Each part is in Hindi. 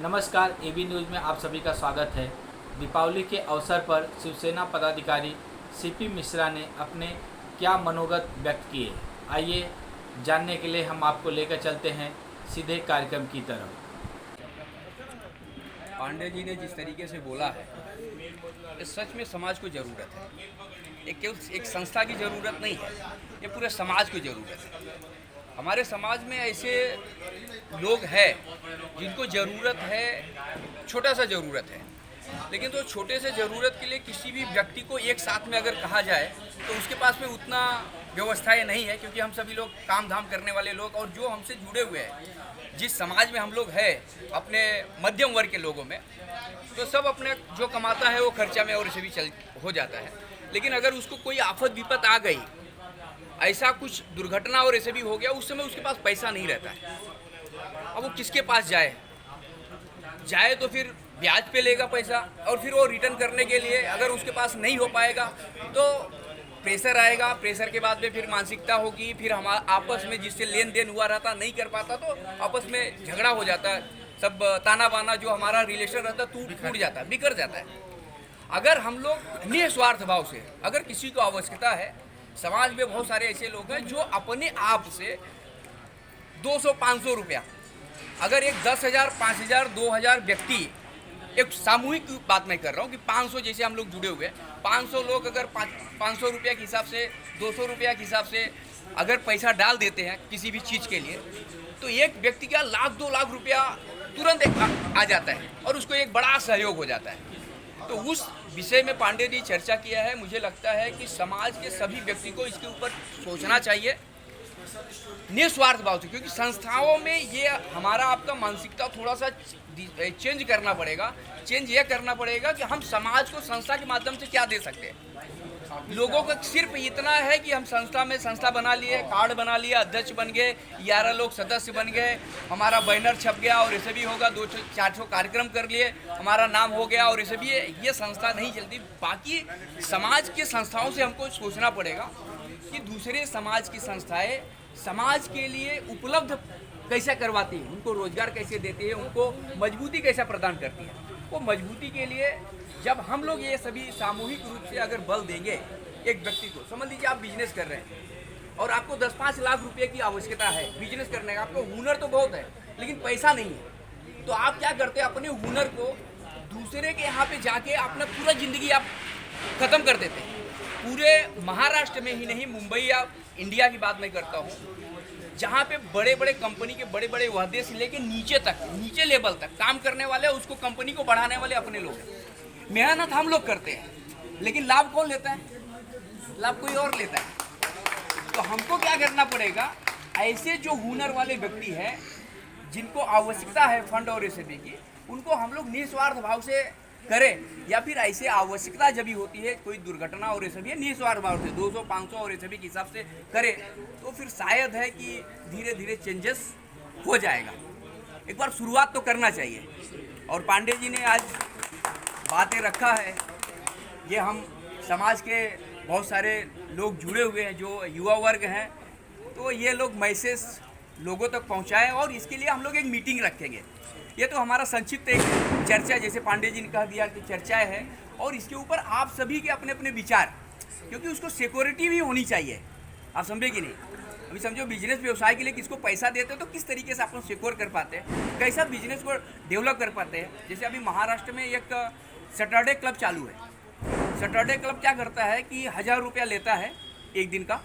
नमस्कार, एबी न्यूज़ में आप सभी का स्वागत है। दीपावली के अवसर पर शिवसेना पदाधिकारी सीपी मिश्रा ने अपने क्या मनोगत व्यक्त किए, आइए जानने के लिए हम आपको लेकर चलते हैं सीधे कार्यक्रम की तरफ। पांडे जी ने जिस तरीके से बोला है, इस सच में समाज को ज़रूरत है। एक संस्था की ज़रूरत नहीं है, ये पूरे समाज को ज़रूरत है। हमारे समाज में ऐसे लोग हैं जिनको ज़रूरत है, छोटा सा ज़रूरत है, लेकिन तो छोटे से ज़रूरत के लिए किसी भी व्यक्ति को एक साथ में अगर कहा जाए तो उसके पास में उतना व्यवस्थाएं नहीं है, क्योंकि हम सभी लोग काम धाम करने वाले लोग और जो हमसे जुड़े हुए हैं, जिस समाज में हम लोग हैं, अपने मध्यम वर्ग के लोगों में, तो सब अपने जो कमाता है वो खर्चा में और इसे भी चल हो जाता है। लेकिन अगर उसको कोई आफत विपत आ गई, ऐसा कुछ दुर्घटना और ऐसे भी हो गया, उस समय उसके पास पैसा नहीं रहता है। अब वो किसके पास जाए तो फिर ब्याज पे लेगा पैसा, और फिर वो रिटर्न करने के लिए अगर उसके पास नहीं हो पाएगा तो प्रेशर आएगा। प्रेशर के बाद में फिर मानसिकता होगी, फिर हम आपस में जिससे लेन देन हुआ रहता नहीं कर पाता तो आपस में झगड़ा हो जाता है, सब ताना बाना जो हमारा रिलेशन रहता टूट जाता है, बिखर जाता है। अगर हम लोग निस्वार्थ भाव से, अगर किसी को आवश्यकता है, समाज में बहुत सारे ऐसे लोग हैं जो अपने आप से 200-500 रुपया, अगर एक 10,000, 5,000, 2,000 व्यक्ति, एक सामूहिक बात मैं कर रहा हूँ कि 500 जैसे हम लोग जुड़े हुए हैं, 500 लोग अगर 500 रुपया के हिसाब से, 200 रुपया के हिसाब से अगर पैसा डाल देते हैं किसी भी चीज़ के लिए, तो एक व्यक्ति का 1,00,000-2 लाख रुपया तुरंत आ जाता है और उसको एक बड़ा सहयोग हो जाता है। तो उस विषय में पांडे जी चर्चा किया है। मुझे लगता है कि समाज के सभी व्यक्ति को इसके ऊपर सोचना चाहिए निस्वार्थ भाव से, क्योंकि संस्थाओं में ये हमारा आपका मानसिकता थोड़ा सा चेंज करना पड़ेगा। चेंज ये करना पड़ेगा कि हम समाज को संस्था के माध्यम से क्या दे सकते हैं। लोगों का सिर्फ इतना है कि हम संस्था बना लिए, कार्ड बना लिया, अध्यक्ष बन गए, 11 लोग सदस्य बन गए, हमारा बैनर छप गया और ऐसे भी होगा, 2-4 कार्यक्रम कर लिए, हमारा नाम हो गया और ऐसे भी ये संस्था नहीं चलती। बाकी समाज के संस्थाओं से हमको सोचना पड़ेगा कि दूसरे समाज की संस्थाएं समाज के लिए उपलब्ध कैसे करवाती है, उनको रोजगार कैसे देती है, उनको मजबूती कैसे प्रदान करती है। वो मजबूती के लिए जब हम लोग ये सभी सामूहिक रूप से अगर बल देंगे एक व्यक्ति को, समझ लीजिए आप बिजनेस कर रहे हैं और आपको 10-5 लाख रुपए की आवश्यकता है बिजनेस करने का, आपको हुनर तो बहुत है लेकिन पैसा नहीं है, तो आप क्या करते हैं, अपने हुनर को दूसरे के यहाँ पे जाके अपना पूरा जिंदगी आप खत्म कर देते हैं। पूरे महाराष्ट्र में ही नहीं, मुंबई या इंडिया की बात मैं करता हूँ, जहाँ पे बड़े बड़े कंपनी के बड़े बड़े वादे से लेके नीचे लेवल तक काम करने वाले, उसको कंपनी को बढ़ाने वाले अपने लोग हैं। मेहनत हम लोग करते हैं लेकिन लाभ कौन लेता है? लाभ कोई और लेता है। तो हमको क्या करना पड़ेगा, ऐसे जो हुनर वाले व्यक्ति हैं जिनको आवश्यकता है फंड और एसएबी की, उनको हम लोग निस्वार्थ भाव से करें, या फिर ऐसे आवश्यकता जब भी होती है, कोई दुर्घटना और ऐसे भी निस्वार्थ भाव से 200-500 और ऐसे भी के हिसाब से करें, तो फिर शायद है कि धीरे धीरे चेंजेस हो जाएगा। एक बार शुरुआत तो करना चाहिए। और पांडे जी ने आज बातें रखा है, ये हम समाज के बहुत सारे लोग जुड़े हुए हैं, जो युवा वर्ग हैं, तो ये लोग मैसेज लोगों तक पहुंचाएं और इसके लिए हम लोग एक मीटिंग रखेंगे। ये तो हमारा संक्षिप्त एक चर्चा, जैसे पांडे जी ने कह दिया कि चर्चाएं है, और इसके ऊपर आप सभी के अपने अपने विचार, क्योंकि उसको सिक्योरिटी भी होनी चाहिए। आप समझे कि नहीं? अभी समझो बिजनेस व्यवसाय के लिए किसको पैसा देते हैं तो किस तरीके से आप लोग सिक्योर कर पाते हैं, कैसा बिजनेस को डेवलप कर पाते हैं। जैसे अभी महाराष्ट्र में एक सैटरडे क्लब चालू है। सैटरडे क्लब क्या करता है कि 1,000 रुपया लेता है एक दिन का,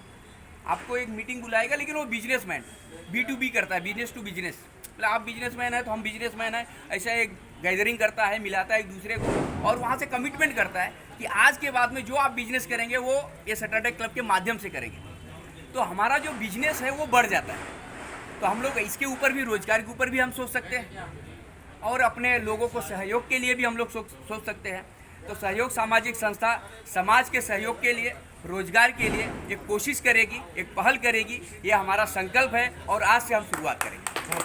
आपको एक मीटिंग बुलाएगा, लेकिन वो बिजनेसमैन B2B करता है, बिजनेस टू बिजनेस, मतलब आप बिजनेसमैन है तो हम बिजनेसमैन है, ऐसा एक गैदरिंग करता है, मिलाता है एक दूसरे को, और वहाँ से कमिटमेंट करता है कि आज के बाद में जो आप बिजनेस करेंगे वो ये सैटरडे क्लब के माध्यम से करेंगे। तो हमारा जो बिजनेस है वो बढ़ जाता है। तो हम लोग इसके ऊपर भी, रोजगार के ऊपर भी हम सोच सकते हैं, और अपने लोगों को सहयोग के लिए भी हम लोग सोच सकते हैं। तो सहयोग सामाजिक संस्था समाज के सहयोग के लिए, रोजगार के लिए एक कोशिश करेगी, एक पहल करेगी, ये हमारा संकल्प है और आज से हम शुरुआत करेंगे।